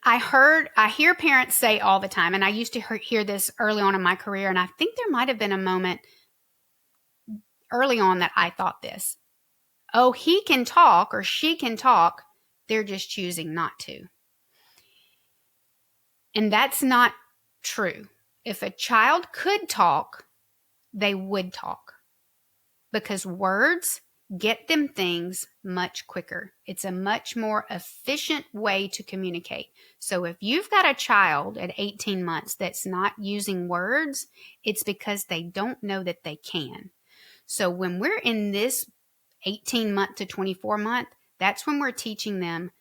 I hear parents say all the time, and I used to hear this early on in my career, and I think there might have been a moment early on that I thought this. Oh, he can talk or she can talk. They're just choosing not to. And that's not true. If a child could talk, they would talk, because words get them things much quicker. It's a much more efficient way to communicate. So if you've got a child at 18 months that's not using words, it's because they don't know that they can. So when we're in this 18-month to 24-month, that's when we're teaching them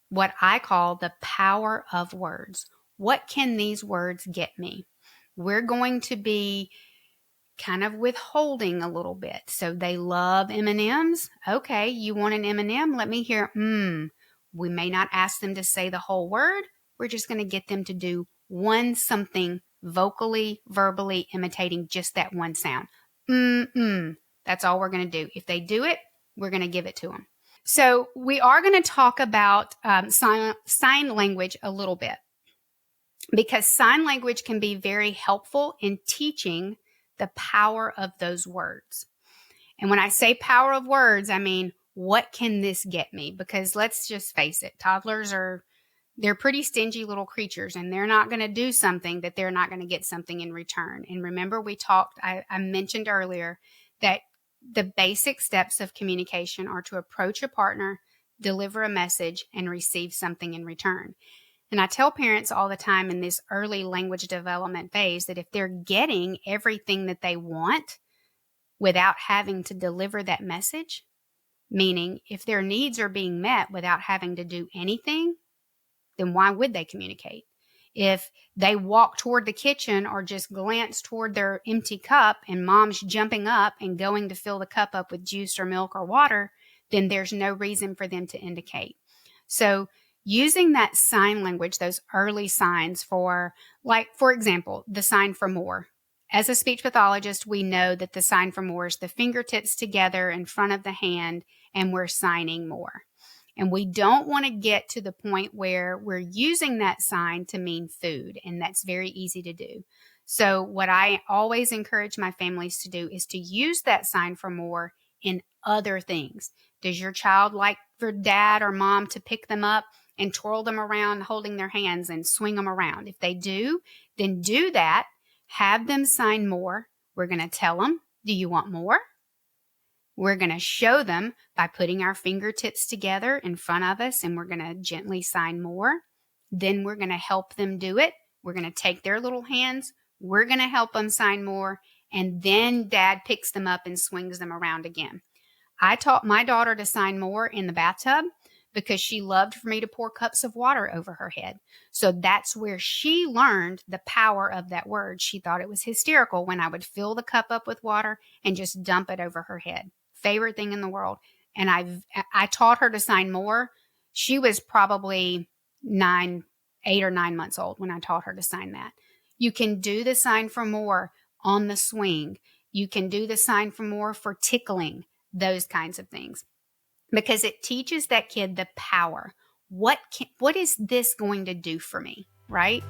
what I call the power of words. What can these words get me? We're going to be kind of withholding a little bit. So they love M&Ms. Okay, you want an M&M? Let me hear, We may not ask them to say the whole word. We're just going to get them to do one something vocally, verbally, imitating just that one sound. That's all we're going to do. If they do it, we're going to give it to them. So we are going to talk about sign language a little bit, because sign language can be very helpful in teaching the power of those words. And when I say power of words, I mean, what can this get me? Because let's just face it, toddlers they're pretty stingy little creatures, and they're not going to do something that they're not going to get something in return. And remember, I mentioned earlier that the basic steps of communication are to approach a partner, deliver a message, and receive something in return. And I tell parents all the time in this early language development phase that if they're getting everything that they want without having to deliver that message, meaning if their needs are being met without having to do anything, then why would they communicate? If they walk toward the kitchen or just glance toward their empty cup and mom's jumping up and going to fill the cup up with juice or milk or water, then there's no reason for them to indicate. So using that sign language, those early signs for example, the sign for more. As a speech pathologist, we know that the sign for more is the fingertips together in front of the hand, and we're signing more. And we don't want to get to the point where we're using that sign to mean food, and that's very easy to do. So what I always encourage my families to do is to use that sign for more in other things. Does your child like for dad or mom to pick them up and twirl them around holding their hands and swing them around? If they do, then do that. Have them sign more. We're going to tell them, do you want more? We're going to show them by putting our fingertips together in front of us, and we're going to gently sign more. Then we're going to help them do it. We're going to take their little hands. We're going to help them sign more. And then dad picks them up and swings them around again. I taught my daughter to sign more in the bathtub because she loved for me to pour cups of water over her head. So that's where she learned the power of that word. She thought it was hysterical when I would fill the cup up with water and just dump it over her head. Favorite thing in the world. And I taught her to sign more. She was probably 8 or 9 months old when I taught her to sign that. You can do the sign for more on the swing. You can do the sign for more for tickling, those kinds of things, because it teaches that kid the power. What is this going to do for me, right?